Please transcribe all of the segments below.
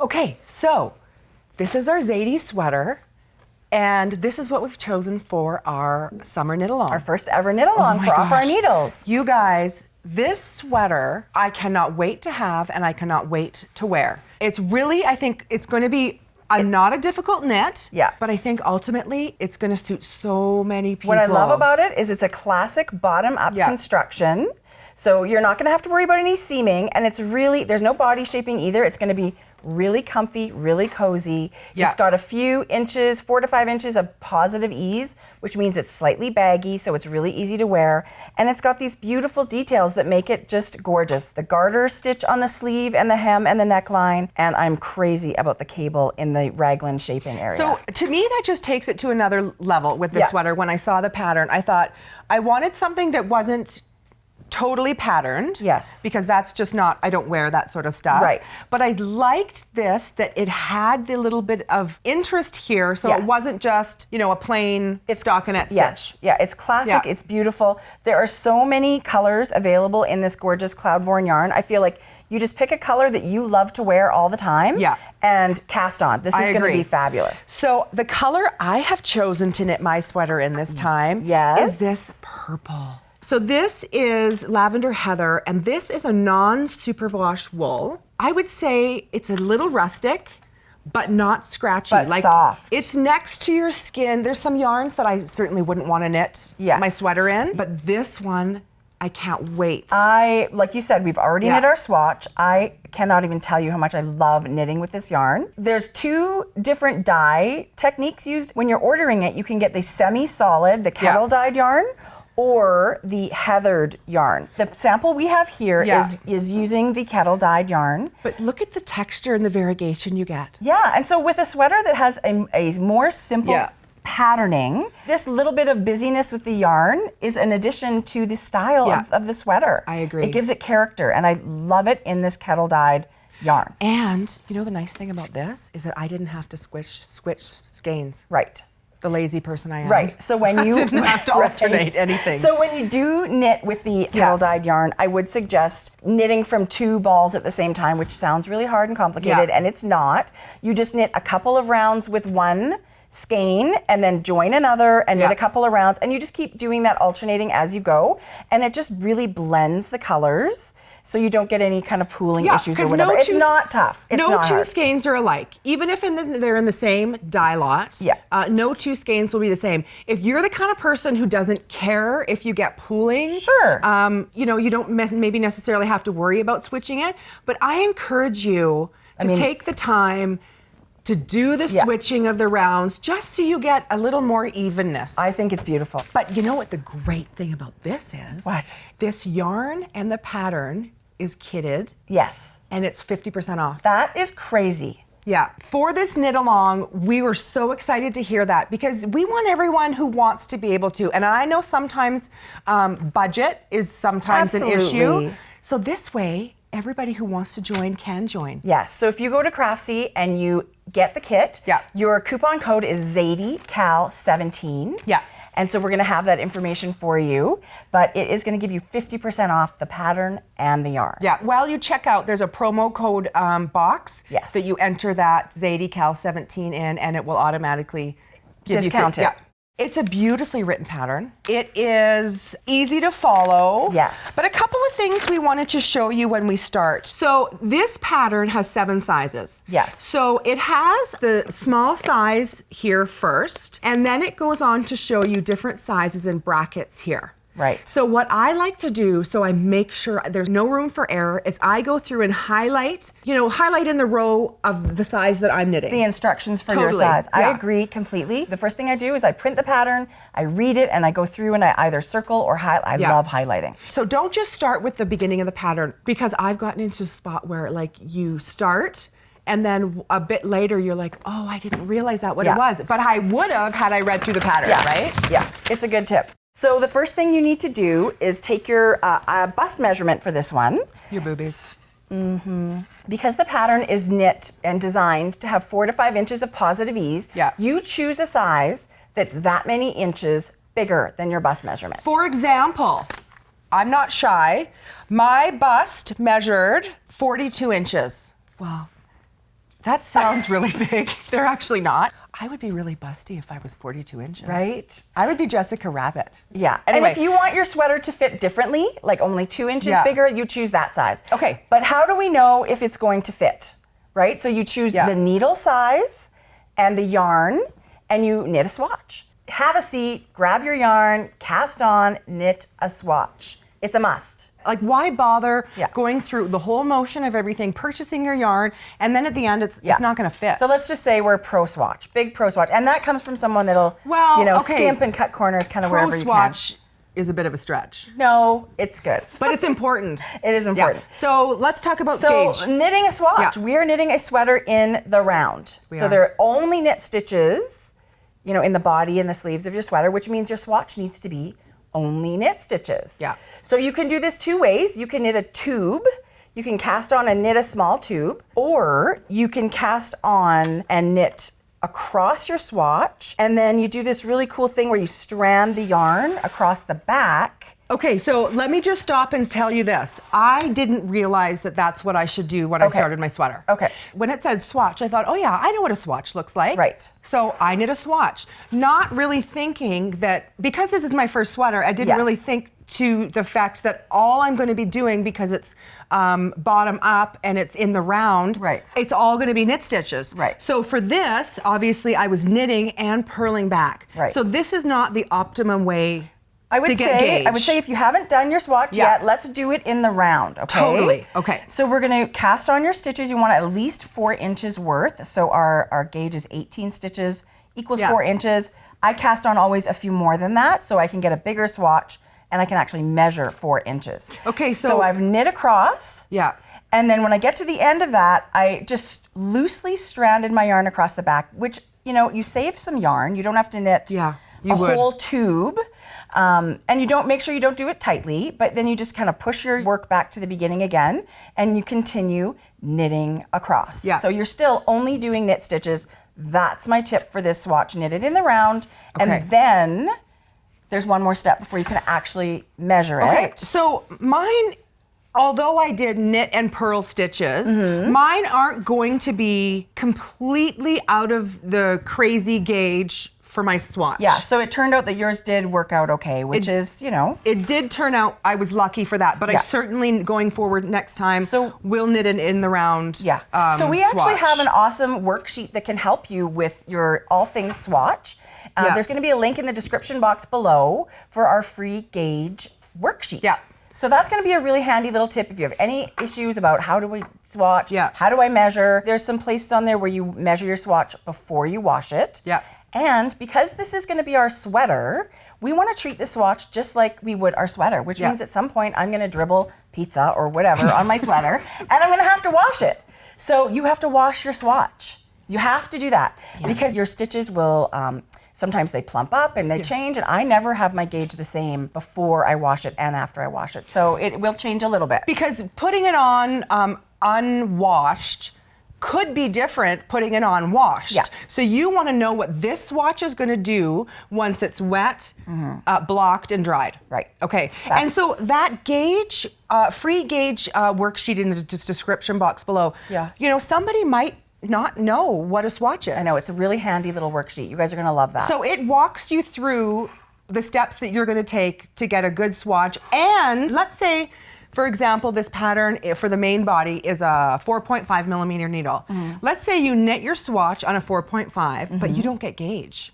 Okay, so this is our Zadie sweater, and this is what we've chosen for our summer knit along. Our first ever knit along for Off Our Needles. You guys, this sweater I cannot wait to have, and I cannot wait to wear. It's really, I think it's going to be not a difficult knit, but I think ultimately it's going to suit so many people. What I love about it is it's a classic bottom-up construction. So you're not going to have to worry about any seaming, and it's really, there's no body shaping either. It's going to be really comfy, really cozy. It's got a few inches, 4 to 5 inches of positive ease, which means it's slightly baggy, so it's really easy to wear. And it's got these beautiful details that make it just gorgeous. The garter stitch on the sleeve and the hem and the neckline, and I'm crazy about the cable in the raglan shaping area. So to me, that just takes it to another level with this sweater. When I saw the pattern, I thought I wanted something that wasn't totally patterned. Yes. Because that's just not, I don't wear that sort of stuff. Right. But I liked this, that it had the little bit of interest here, so it wasn't just, you know, a plain stockinette stitch. Yeah, it's classic, it's beautiful. There are so many colors available in this gorgeous Cloudborne yarn. I feel like you just pick a color that you love to wear all the time and cast on. This is going to be fabulous. So the color I have chosen to knit my sweater in this time is this purple. So this is lavender heather, and this is a non-superwash wool. I would say it's a little rustic, but not scratchy. But soft. It's next to your skin. There's some yarns that I certainly wouldn't want to knit my sweater in, but this one, I can't wait. Like you said, we've already knit our swatch. I cannot even tell you how much I love knitting with this yarn. There's 2 different dye techniques used. When you're ordering it, you can get the semi-solid, the kettle dyed yarn, or the heathered yarn. The sample we have here is using the kettle dyed yarn. But look at the texture and the variegation you get. Yeah, and so with a sweater that has a more simple patterning, this little bit of busyness with the yarn is an addition to the style of the sweater. I agree. It gives it character, and I love it in this kettle dyed yarn. And you know the nice thing about this is that I didn't have to switch skeins. Right. The lazy person I am. Right. So when you didn't have to alternate anything. So when you do knit with the kettle dyed yarn, I would suggest knitting from 2 balls at the same time, which sounds really hard and complicated, and it's not. You just knit a couple of rounds with one skein and then join another and knit a couple of rounds, and you just keep doing that alternating as you go, and it just really blends the colors. So you don't get any kind of pooling issues or whatever. It's not tough. It's no not two hard. skeins are alike. Even if they're in the same dye lot, no 2 skeins will be the same. If you're the kind of person who doesn't care if you get pooling, you know, you don't maybe necessarily have to worry about switching it. But I encourage you to take the time to do the switching of the rounds just so you get a little more evenness. I think it's beautiful. But you know what the great thing about this is? What? This yarn and the pattern is kitted. Yes. And it's 50% off. That is crazy. Yeah. For this knit along, we were so excited to hear that because we want everyone who wants to be able to. And I know sometimes budget is sometimes an issue. So this way, everybody who wants to join can join. Yes. So if you go to Craftsy and you get the kit, your coupon code is ZadieCal17. Yeah. And so we're going to have that information for you, but it is going to give you 50% off the pattern and the yarn. Yeah. While you check out, there's a promo code box that you enter that ZadieCal17 in, and it will automatically give discount you it. It's a beautifully written pattern. It is easy to follow. Yes. But a couple of things we wanted to show you when we start. So this pattern has 7 sizes. Yes. So it has the small size here first, and then it goes on to show you different sizes in brackets here. Right. So what I like to do, so I make sure there's no room for error, is I go through and highlight, highlight in the row of the size that I'm knitting. The instructions for your size. I agree completely. The first thing I do is I print the pattern, I read it, and I go through and I either circle or highlight. I love highlighting. So don't just start with the beginning of the pattern, because I've gotten into a spot where you start and then a bit later you're like, oh, I didn't realize what it was. But I would have had I read through the pattern, right? Yeah, it's a good tip. So the first thing you need to do is take your bust measurement for this one. Your boobies. Because the pattern is knit and designed to have 4 to 5 inches of positive ease, you choose a size that's that many inches bigger than your bust measurement. For example, I'm not shy. My bust measured 42 inches. Well, That sounds really big. They're actually not. I would be really busty if I was 42 inches. Right? I would be Jessica Rabbit. Yeah. Anyway. And if you want your sweater to fit differently, like only 2 inches bigger, you choose that size. Okay. But how do we know if it's going to fit? Right? So you choose the needle size and the yarn, and you knit a swatch. Have a seat, grab your yarn, cast on, knit a swatch. It's a must. Like, why bother going through the whole motion of everything, purchasing your yarn, and then at the end, it's not going to fit. So let's just say we're pro swatch, big pro swatch. And that comes from someone that'll, skimp and cut corners kind of wherever you can. Pro swatch is a bit of a stretch. No, it's good. But it's important. It is important. Yeah. So let's talk about gauge. So knitting a swatch. We are knitting a sweater in the round. So there are only knit stitches, in the body and the sleeves of your sweater, which means your swatch needs to be only knit stitches. Yeah. So you can do this 2 ways. You can knit a tube. You can cast on and knit a small tube, or you can cast on and knit across your swatch, and then you do this really cool thing where you strand the yarn across the back. Okay, so let me just stop and tell you this. I didn't realize that that's what I should do when I started my sweater. Okay. When it said swatch, I thought, oh yeah, I know what a swatch looks like. Right. So I knit a swatch, not really thinking that, because this is my first sweater, I didn't really think to the fact that all I'm going to be doing, because it's bottom up and it's in the round, it's all going to be knit stitches. Right. So for this, obviously I was knitting and purling back. Right. So this is not the optimum way I would say if you haven't done your swatch yet, let's do it in the round, okay? Totally, okay. So we're gonna cast on your stitches. You want at least 4 inches worth. So our gauge is 18 stitches equals 4 inches. I cast on always a few more than that so I can get a bigger swatch and I can actually measure 4 inches. Okay, so I've knit across. Yeah. And then when I get to the end of that, I just loosely stranded my yarn across the back, which, you save some yarn. You don't have to knit whole tube. And make sure you don't do it tightly, but then you just kind of push your work back to the beginning again, and you continue knitting across. Yeah. So you're still only doing knit stitches. That's my tip for this swatch. Knit it in the round, and then there's one more step before you can actually measure it. Okay, so mine, although I did knit and purl stitches, mine aren't going to be completely out of the crazy gauge for my swatch. Yeah, so it turned out that yours did work out okay, which is, It did turn out, I was lucky for that, but I certainly, going forward next time, will knit it in the round So we actually have an awesome worksheet that can help you with your all things swatch. There's gonna be a link in the description box below for our free gauge worksheet. Yeah. So that's going to be a really handy little tip if you have any issues about how do we swatch, how do I measure. There's some places on there where you measure your swatch before you wash it. Yeah. And because this is going to be our sweater, we want to treat the swatch just like we would our sweater, which means at some point I'm going to dribble pizza or whatever on my sweater, and I'm going to have to wash it. So you have to wash your swatch. You have to do that because your stitches will... sometimes they plump up and they change, and I never have my gauge the same before I wash it and after I wash it. So it will change a little bit. Because putting it on unwashed could be different putting it on washed. Yeah. So you want to know what this swatch is going to do once it's wet, blocked, and dried. Right. Okay. And so that gauge, free gauge worksheet in the description box below, somebody might not know what a swatch is. I know, it's a really handy little worksheet. You guys are gonna love that. So it walks you through the steps that you're gonna take to get a good swatch. And let's say, for example, this pattern for the main body is a 4.5 millimeter needle. Let's say you knit your swatch on a 4.5, but you don't get gauge,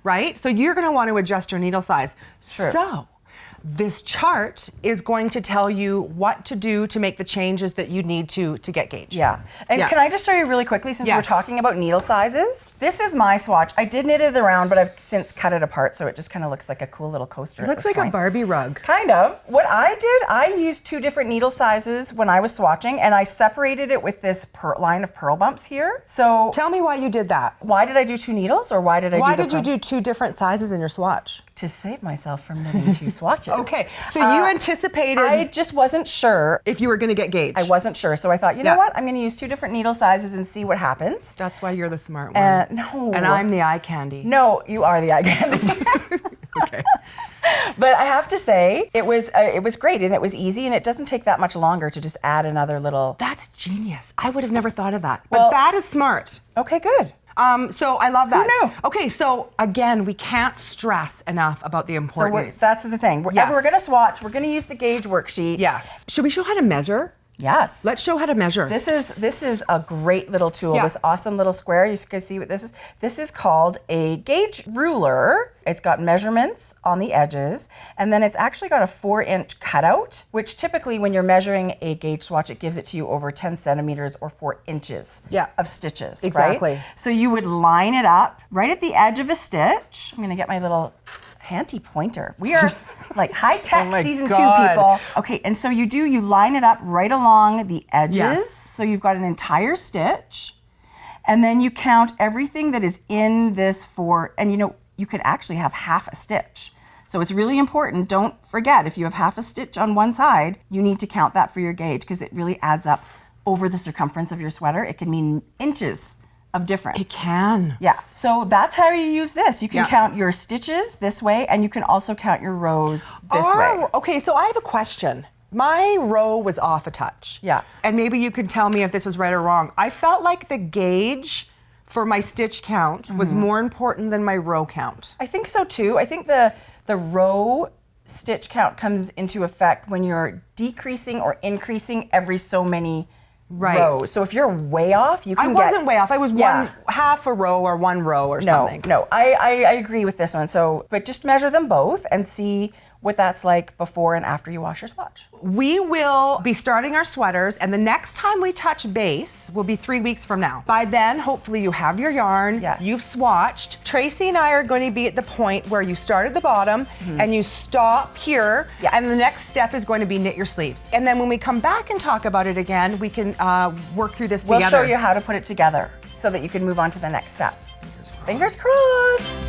right? So you're gonna want to adjust your needle size. True. So this chart is going to tell you what to do to make the changes that you need to get gauge. Yeah. And can I just show you really quickly, since we're talking about needle sizes? This is my swatch. I did knit it around, but I've since cut it apart, so it just kind of looks like a cool little coaster. It looks like a Barbie rug. Kind of. What I did, I used 2 different needle sizes when I was swatching, and I separated it with this line of purl bumps here. So tell me why you did that. Why did I do 2 needles, or why did I Why did you do 2 different sizes in your swatch? To save myself from knitting 2 swatches. Okay, so you anticipated... I just wasn't sure. If you were going to get gauge. I wasn't sure, so I thought, you know what? I'm going to use 2 different needle sizes and see what happens. That's why you're the smart one. No. And I'm the eye candy. No, you are the eye candy. Okay. But I have to say, it was great, and it was easy, and it doesn't take that much longer to just add another little. That's genius. I would have never thought of that. But that is smart. Okay, good. So I love that. Who knew? Okay, so again, we can't stress enough about the importance. So that's the thing. We're going to swatch. We're going to use the gauge worksheet. Yes. Should we show how to measure? Yes. Let's show how to measure. This is a great little tool. This awesome little square. You can see what this is. This is called a gauge ruler. It's got measurements on the edges, and then it's actually got a 4-inch cutout, which typically when you're measuring a gauge swatch, it gives it to you over 10 centimeters or 4 inches of stitches. Exactly. Right? So you would line it up right at the edge of a stitch. I'm going to get my little handy pointer. We are like high-tech season 2 people. Okay, and so you line it up right along the edges. Yes. So you've got an entire stitch. And then you count everything that is in this and you can actually have half a stitch. So it's really important. Don't forget, if you have half a stitch on one side, you need to count that for your gauge because it really adds up over the circumference of your sweater. It can mean inches of difference. It can. Yeah, so that's how you use this. You can count your stitches this way, and you can also count your rows this way. Okay, so I have a question. My row was off a touch. Yeah. And maybe you can tell me if this is right or wrong. I felt like the gauge for my stitch count was more important than my row count. I think so too. I think the row stitch count comes into effect when you're decreasing or increasing every so many rows. So if you're way off, you can I wasn't way off. I was half a row or one row or something. No, I agree with this one. So, but just measure them both and see what that's like before and after you wash your swatch. We will be starting our sweaters, and the next time we touch base will be 3 weeks from now. By then, hopefully you have your yarn, you've swatched. Tracie and I are going to be at the point where you start at the bottom and you stop here, and the next step is going to be knit your sleeves. And then when we come back and talk about it again, we can work through this together. We'll show you how to put it together so that you can move on to the next step. Fingers crossed.